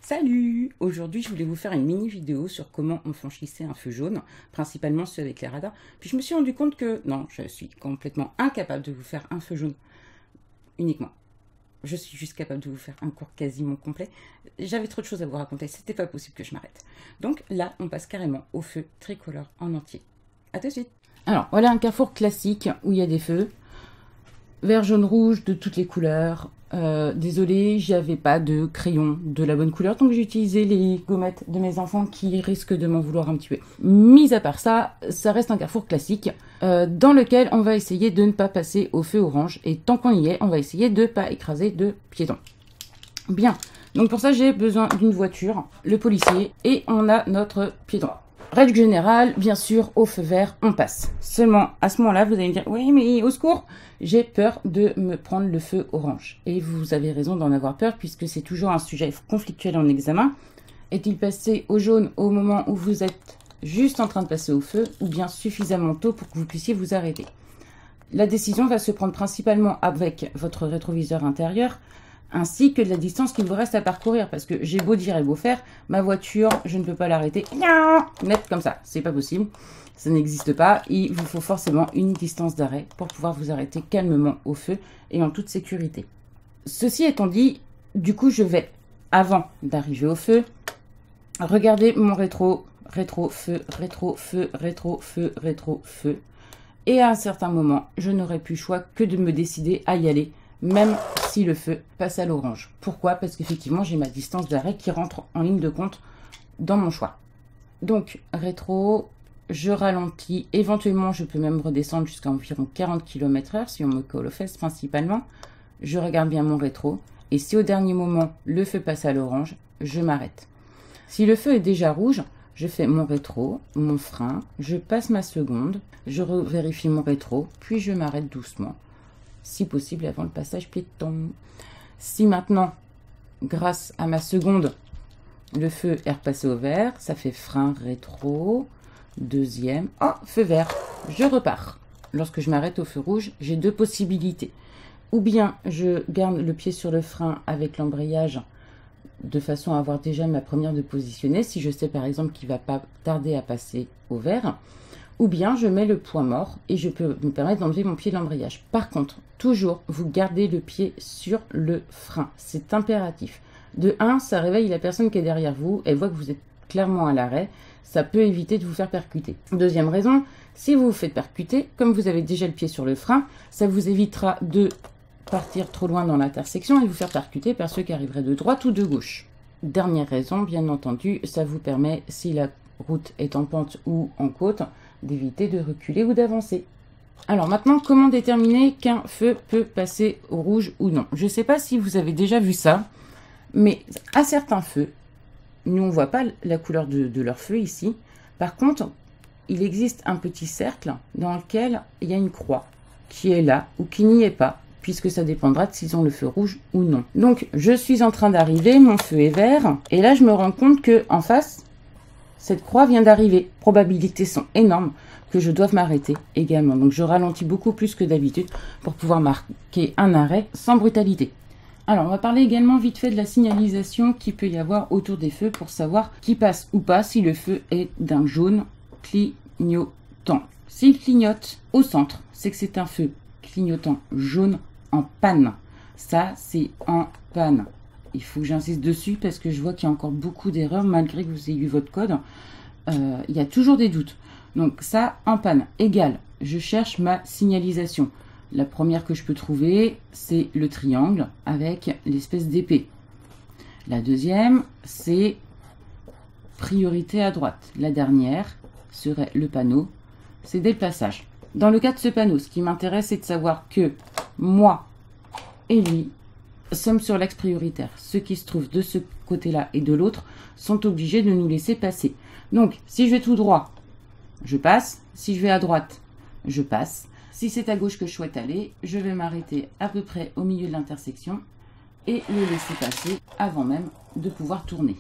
Salut! Aujourd'hui, je voulais vous faire une mini vidéo sur comment on franchissait un feu jaune, principalement ceux avec les radars. Puis je me suis rendu compte que non, je suis complètement incapable de vous faire un feu jaune uniquement. Je suis juste capable de vous faire un cours quasiment complet. J'avais trop de choses à vous raconter, c'était pas possible que je m'arrête. Donc là, on passe carrément au feu tricolore en entier. A tout de suite! Alors, voilà un carrefour classique où il y a des feux. Vert, jaune, rouge, de toutes les couleurs. Désolée, j'avais pas de crayon de la bonne couleur, donc j'ai utilisé les gommettes de mes enfants qui risquent de m'en vouloir un petit peu. Mis à part ça, ça reste un carrefour classique dans lequel on va essayer de ne pas passer au feu orange. Et tant qu'on y est, on va essayer de ne pas écraser de piétons. Bien, donc pour ça j'ai besoin d'une voiture, le policier, et on a notre piéton. Règle générale, bien sûr, au feu vert, on passe. Seulement, à ce moment-là, vous allez me dire, oui, mais au secours, j'ai peur de me prendre le feu orange. Et vous avez raison d'en avoir peur, puisque c'est toujours un sujet conflictuel en examen. Est-il passé au jaune au moment où vous êtes juste en train de passer au feu, ou bien suffisamment tôt pour que vous puissiez vous arrêter? La décision va se prendre principalement avec votre rétroviseur intérieur, ainsi que de la distance qu'il vous reste à parcourir, parce que j'ai beau dire et beau faire, ma voiture, je ne peux pas l'arrêter net comme ça, c'est pas possible, ça n'existe pas, il vous faut forcément une distance d'arrêt pour pouvoir vous arrêter calmement au feu et en toute sécurité. Ceci étant dit, du coup je vais, avant d'arriver au feu, regarder mon rétro, feu, et à un certain moment, je n'aurai plus le choix que de me décider à y aller, même si le feu passe à l'orange. Pourquoi? Parce qu'effectivement, j'ai ma distance d'arrêt qui rentre en ligne de compte dans mon choix. Donc, rétro, je ralentis. Éventuellement, je peux même redescendre jusqu'à environ 40 km/h si on me colle aux fesses principalement. Je regarde bien mon rétro. Et si au dernier moment, le feu passe à l'orange, je m'arrête. Si le feu est déjà rouge, je fais mon rétro, mon frein, je passe ma seconde, je vérifie mon rétro, puis je m'arrête doucement. Si possible avant le passage piéton. Si maintenant, grâce à ma seconde, le feu est repassé au vert, ça fait frein rétro, deuxième, feu vert, je repars. Lorsque je m'arrête au feu rouge, j'ai deux possibilités. Ou bien je garde le pied sur le frein avec l'embrayage de façon à avoir déjà ma première de positionner, si je sais par exemple qu'il ne va pas tarder à passer au vert. Ou bien je mets le point mort et je peux me permettre d'enlever mon pied de l'embrayage. Par contre, toujours, vous gardez le pied sur le frein. C'est impératif. De 1, ça réveille la personne qui est derrière vous. Elle voit que vous êtes clairement à l'arrêt. Ça peut éviter de vous faire percuter. Deuxième raison, si vous vous faites percuter, comme vous avez déjà le pied sur le frein, ça vous évitera de partir trop loin dans l'intersection et vous faire percuter par ceux qui arriveraient de droite ou de gauche. Dernière raison, bien entendu, ça vous permet, si la route est en pente ou en côte, d'éviter de reculer ou d'avancer. Alors maintenant, comment déterminer qu'un feu peut passer au rouge ou non? Je ne sais pas si vous avez déjà vu ça, mais à certains feux, nous on ne voit pas la couleur de leur feu ici. Par contre, il existe un petit cercle dans lequel il y a une croix qui est là ou qui n'y est pas, puisque ça dépendra de s'ils ont le feu rouge ou non. Donc je suis en train d'arriver, mon feu est vert, et là je me rends compte que en face, cette croix vient d'arriver. Probabilités sont énormes que je doive m'arrêter également. Donc je ralentis beaucoup plus que d'habitude pour pouvoir marquer un arrêt sans brutalité. Alors on va parler également vite fait de la signalisation qu'il peut y avoir autour des feux pour savoir qui passe ou pas si le feu est d'un jaune clignotant. S'il clignote au centre, c'est que c'est un feu clignotant jaune en panne. Ça, c'est en panne. Il faut que j'insiste dessus parce que je vois qu'il y a encore beaucoup d'erreurs malgré que vous ayez eu votre code. Il y a toujours des doutes. Donc ça, en panne, égale, je cherche ma signalisation. La première que je peux trouver, c'est le triangle avec l'espèce d'épée. La deuxième, c'est priorité à droite. La dernière serait le panneau, c'est déplaçage. Dans le cas de ce panneau, ce qui m'intéresse, c'est de savoir que moi et lui sommes sur l'axe prioritaire. Ceux qui se trouvent de ce côté-là et de l'autre sont obligés de nous laisser passer. Donc, si je vais tout droit, je passe. Si je vais à droite, je passe. Si c'est à gauche que je souhaite aller, je vais m'arrêter à peu près au milieu de l'intersection et le laisser passer avant même de pouvoir tourner.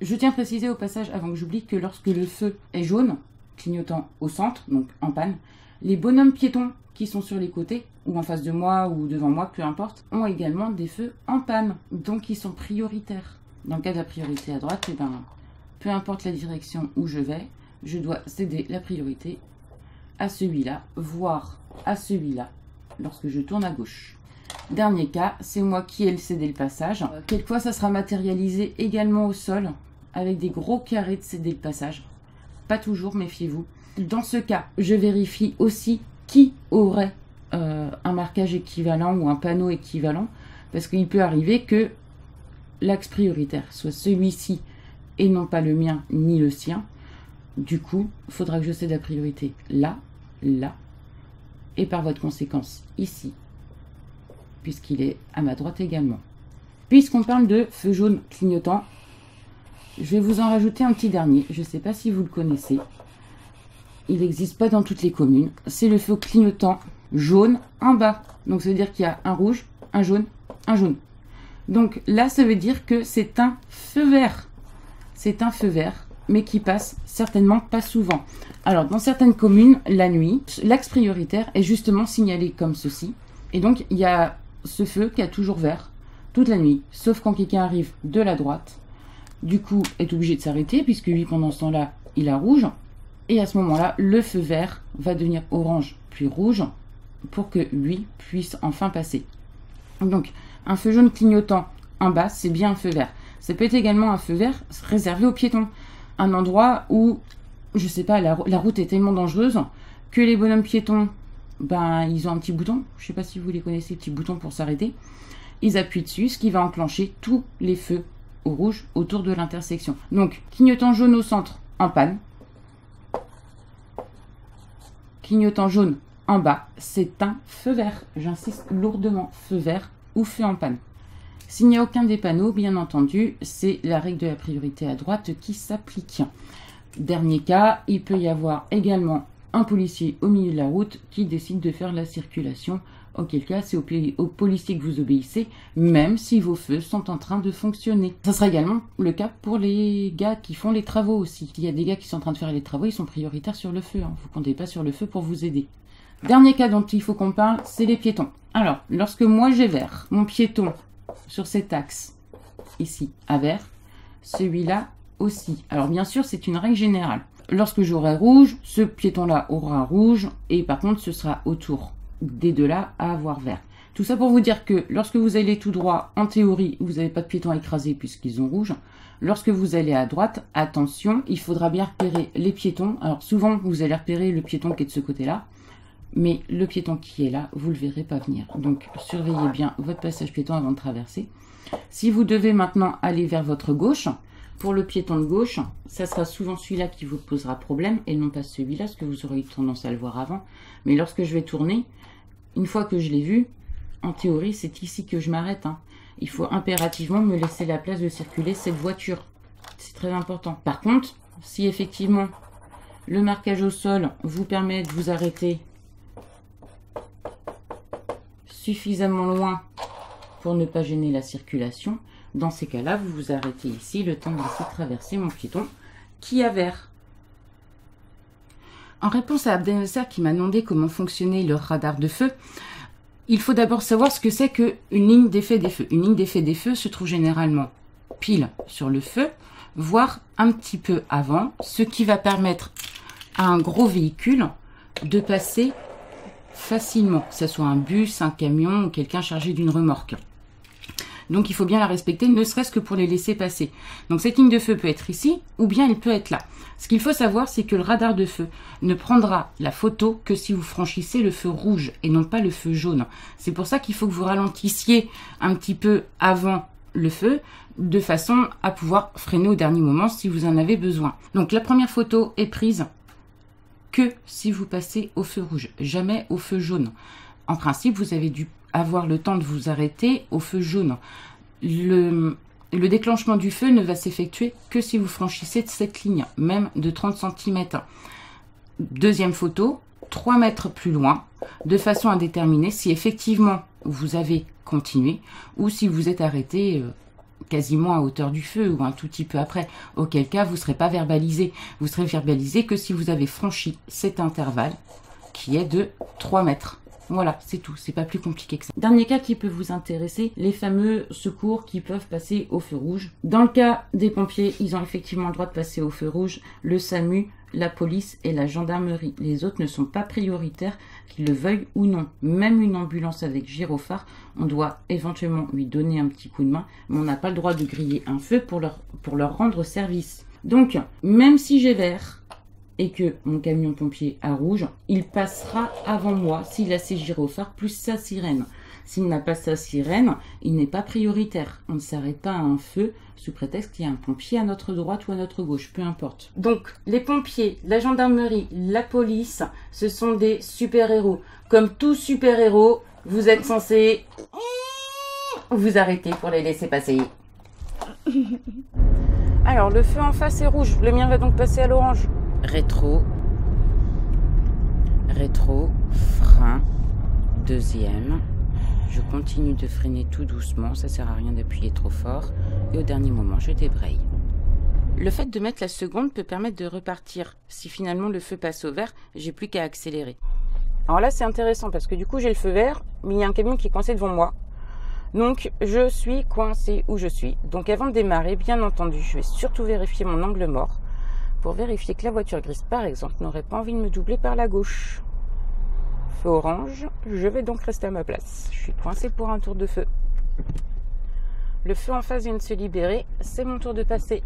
Je tiens à préciser au passage, avant que j'oublie, que lorsque le feu est jaune, clignotant au centre, donc en panne, les bonhommes piétons qui sont sur les côtés, ou en face de moi, ou devant moi, peu importe, ont également des feux en panne, donc ils sont prioritaires. Dans le cas de la priorité à droite, eh ben, peu importe la direction où je vais, je dois céder la priorité à celui-là, voire à celui-là, lorsque je tourne à gauche. Dernier cas, c'est moi qui ai cédé le passage. Quelquefois, ça sera matérialisé également au sol, avec des gros carrés de céder le passage. Pas toujours, méfiez-vous. Dans ce cas, je vérifie aussi qui aurait un marquage équivalent ou un panneau équivalent, parce qu'il peut arriver que l'axe prioritaire soit celui-ci et non pas le mien ni le sien. Du coup, il faudra que je cède la priorité là, là, et par voie de conséquence ici, puisqu'il est à ma droite également. Puisqu'on parle de feu jaune clignotant, je vais vous en rajouter un petit dernier. Je ne sais pas si vous le connaissez. Il n'existe pas dans toutes les communes. C'est le feu clignotant jaune en bas. Donc ça veut dire qu'il y a un rouge, un jaune, un jaune. Donc là, ça veut dire que c'est un feu vert. C'est un feu vert, mais qui passe certainement pas souvent. Alors, dans certaines communes, la nuit, l'axe prioritaire est justement signalé comme ceci. Et donc, il y a ce feu qui est toujours vert toute la nuit, sauf quand quelqu'un arrive de la droite. Du coup, est obligé de s'arrêter, puisque lui, pendant ce temps-là, il a rouge. Et à ce moment-là, le feu vert va devenir orange, puis rouge, pour que lui puisse enfin passer. Donc, un feu jaune clignotant en bas, c'est bien un feu vert. Ça peut être également un feu vert réservé aux piétons. Un endroit où, je sais pas, la route est tellement dangereuse que les bonhommes piétons, ben, ils ont un petit bouton. Je sais pas si vous les connaissez, les petits boutons pour s'arrêter. Ils appuient dessus, ce qui va enclencher tous les feux au rouge autour de l'intersection. Donc, clignotant jaune au centre, en panne. Clignotant jaune en bas, c'est un feu vert. J'insiste lourdement, feu vert ou feu en panne. S'il n'y a aucun des panneaux, bien entendu, c'est la règle de la priorité à droite qui s'applique. Dernier cas, il peut y avoir également un policier au milieu de la route qui décide de faire la circulation. Auquel cas, c'est au policier que vous obéissez, même si vos feux sont en train de fonctionner. Ça sera également le cas pour les gars qui font les travaux aussi. S'il y a des gars qui sont en train de faire les travaux, ils sont prioritaires sur le feu. Vous ne comptez pas sur le feu pour vous aider. Dernier cas dont il faut qu'on parle, c'est les piétons. Alors, lorsque moi j'ai vert, mon piéton sur cet axe, ici, à vert, celui-là aussi. Alors bien sûr, c'est une règle générale. Lorsque j'aurai rouge, ce piéton-là aura rouge, et par contre, ce sera autour des deux-là à avoir vert. Tout ça pour vous dire que lorsque vous allez tout droit, en théorie, vous n'avez pas de piétons à écraser puisqu'ils ont rouge. Lorsque vous allez à droite, attention, il faudra bien repérer les piétons. Alors souvent, vous allez repérer le piéton qui est de ce côté-là, mais le piéton qui est là, vous le verrez pas venir. Donc, surveillez bien votre passage piéton avant de traverser. Si vous devez maintenant aller vers votre gauche, pour le piéton de gauche, ça sera souvent celui-là qui vous posera problème et non pas celui-là, parce que vous aurez eu tendance à le voir avant. Mais lorsque je vais tourner, une fois que je l'ai vu, en théorie, c'est ici que je m'arrête. Il faut impérativement me laisser la place de circuler cette voiture. C'est très important. Par contre, si effectivement le marquage au sol vous permet de vous arrêter suffisamment loin pour ne pas gêner la circulation, dans ces cas-là, vous vous arrêtez ici le temps de laisser traverser mon piéton qui a vert. En réponse à Abdelnasser qui m'a demandé comment fonctionnait le radar de feu, il faut d'abord savoir ce que c'est qu'une ligne d'effet des feux. Une ligne d'effet des feux se trouve généralement pile sur le feu, voire un petit peu avant, ce qui va permettre à un gros véhicule de passer facilement, que ce soit un bus, un camion ou quelqu'un chargé d'une remorque. Donc il faut bien la respecter, ne serait-ce que pour les laisser passer. Donc cette ligne de feu peut être ici, ou bien elle peut être là. Ce qu'il faut savoir, c'est que le radar de feu ne prendra la photo que si vous franchissez le feu rouge, et non pas le feu jaune. C'est pour ça qu'il faut que vous ralentissiez un petit peu avant le feu, de façon à pouvoir freiner au dernier moment si vous en avez besoin. Donc la première photo est prise que si vous passez au feu rouge, jamais au feu jaune. En principe, vous avez dû avoir le temps de vous arrêter au feu jaune. Le déclenchement du feu ne va s'effectuer que si vous franchissez cette ligne, même de 30 cm. Deuxième photo, 3 mètres plus loin, de façon à déterminer si effectivement vous avez continué ou si vous êtes arrêté quasiment à hauteur du feu ou un tout petit peu après, auquel cas vous ne serez pas verbalisé. Vous serez verbalisé que si vous avez franchi cet intervalle qui est de 3 mètres. Voilà, c'est tout, c'est pas plus compliqué que ça. Dernier cas qui peut vous intéresser, les fameux secours qui peuvent passer au feu rouge. Dans le cas des pompiers, ils ont effectivement le droit de passer au feu rouge, le SAMU, la police et la gendarmerie. Les autres ne sont pas prioritaires, qu'ils le veuillent ou non. Même une ambulance avec gyrophare, on doit éventuellement lui donner un petit coup de main, mais on n'a pas le droit de griller un feu pour leur rendre service. Donc, même si j'ai vert, et que mon camion pompier à rouge, il passera avant moi s'il a ses gyrophares plus sa sirène. S'il n'a pas sa sirène, il n'est pas prioritaire. On ne s'arrête pas à un feu sous prétexte qu'il y a un pompier à notre droite ou à notre gauche, peu importe. Donc, les pompiers, la gendarmerie, la police, ce sont des super-héros. Comme tout super-héros, vous êtes censés vous arrêter pour les laisser passer. Alors, le feu en face est rouge. Le mien va donc passer à l'orange. Rétro, frein, deuxième. Je continue de freiner tout doucement, ça sert à rien d'appuyer trop fort. Et au dernier moment, je débraye. Le fait de mettre la seconde peut permettre de repartir. Si finalement le feu passe au vert, j'ai plus qu'à accélérer. Alors là, c'est intéressant parce que du coup, j'ai le feu vert, mais il y a un camion qui est coincé devant moi. Donc, je suis coincé où je suis. Donc, avant de démarrer, bien entendu, je vais surtout vérifier mon angle mort. Pour vérifier que la voiture grise, par exemple, n'aurait pas envie de me doubler par la gauche. Feu orange, je vais donc rester à ma place. Je suis coincé pour un tour de feu. Le feu en face vient de se libérer, c'est mon tour de passer.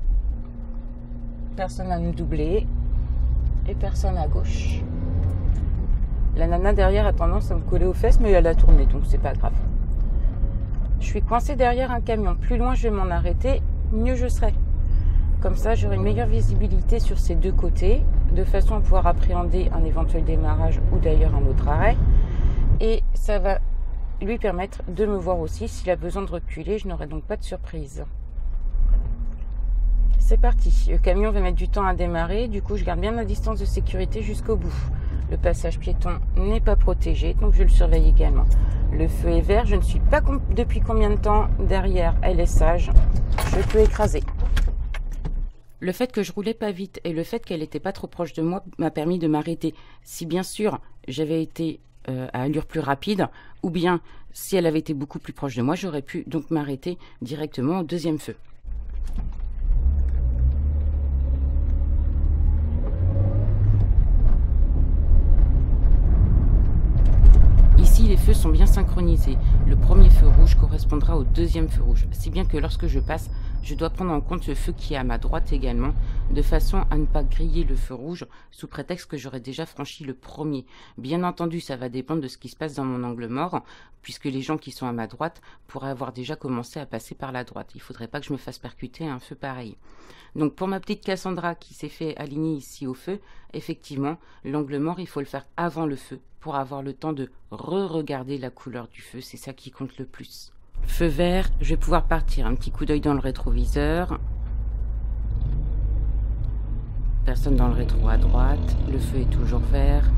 Personne à me doubler et personne à gauche. La nana derrière a tendance à me coller aux fesses, mais elle a tourné, donc c'est pas grave. Je suis coincé derrière un camion. Plus loin je vais m'en arrêter, mieux je serai. Comme ça, j'aurai une meilleure visibilité sur ces deux côtés, de façon à pouvoir appréhender un éventuel démarrage ou d'ailleurs un autre arrêt. Et ça va lui permettre de me voir aussi. S'il a besoin de reculer, je n'aurai donc pas de surprise. C'est parti. Le camion va mettre du temps à démarrer. Du coup, je garde bien ma distance de sécurité jusqu'au bout. Le passage piéton n'est pas protégé, donc je le surveille également. Le feu est vert. Je ne suis pas depuis combien de temps derrière. Elle est sage. Je peux écraser. Le fait que je roulais pas vite et le fait qu'elle n'était pas trop proche de moi m'a permis de m'arrêter. Si bien sûr j'avais été à allure plus rapide, ou bien si elle avait été beaucoup plus proche de moi, j'aurais pu donc m'arrêter directement au deuxième feu. Ici, les feux sont bien synchronisés. Le premier feu rouge correspondra au deuxième feu rouge, si bien que lorsque je passe, je dois prendre en compte le feu qui est à ma droite également, de façon à ne pas griller le feu rouge sous prétexte que j'aurais déjà franchi le premier. Bien entendu, ça va dépendre de ce qui se passe dans mon angle mort, puisque les gens qui sont à ma droite pourraient avoir déjà commencé à passer par la droite. Il ne faudrait pas que je me fasse percuter à un feu pareil. Donc pour ma petite Cassandra qui s'est fait aligner ici au feu, effectivement, l'angle mort, il faut le faire avant le feu, pour avoir le temps de re-regarder la couleur du feu, c'est ça qui compte le plus. Feu vert, je vais pouvoir partir, un petit coup d'œil dans le rétroviseur. Personne dans le rétro à droite, le feu est toujours vert.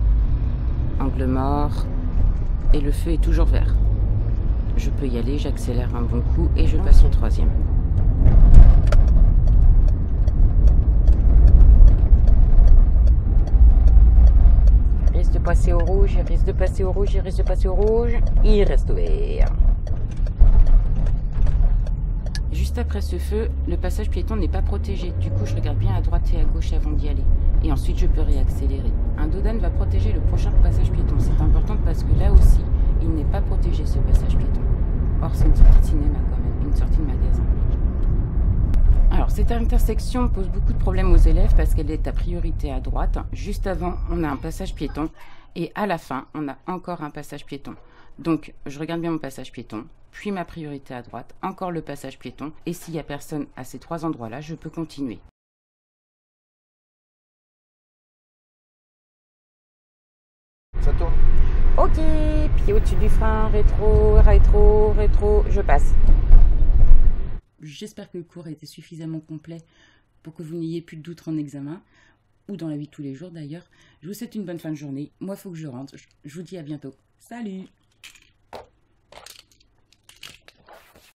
Angle mort, et le feu est toujours vert. Je peux y aller, j'accélère un bon coup et je passe au troisième. Il risque de passer au rouge, il risque de passer au rouge, il risque de passer au rouge, il reste au vert. Juste après ce feu, le passage piéton n'est pas protégé. Du coup, je regarde bien à droite et à gauche avant d'y aller. Et ensuite, je peux réaccélérer. Un dodan va protéger le prochain passage piéton. C'est important parce que là aussi, il n'est pas protégé ce passage piéton. Or, c'est une sortie de cinéma quand même, une sortie de magasin. Alors, cette intersection pose beaucoup de problèmes aux élèves parce qu'elle est à priorité à droite. Juste avant, on a un passage piéton. Et à la fin, on a encore un passage piéton. Donc, je regarde bien mon passage piéton, puis ma priorité à droite, encore le passage piéton. Et s'il n'y a personne à ces trois endroits-là, je peux continuer. Ça tourne. Ok, pied au-dessus du frein, rétro, je passe. J'espère que le cours a été suffisamment complet pour que vous n'ayez plus de doute en examen, ou dans la vie de tous les jours d'ailleurs. Je vous souhaite une bonne fin de journée. Moi, il faut que je rentre. Je vous dis à bientôt. Salut!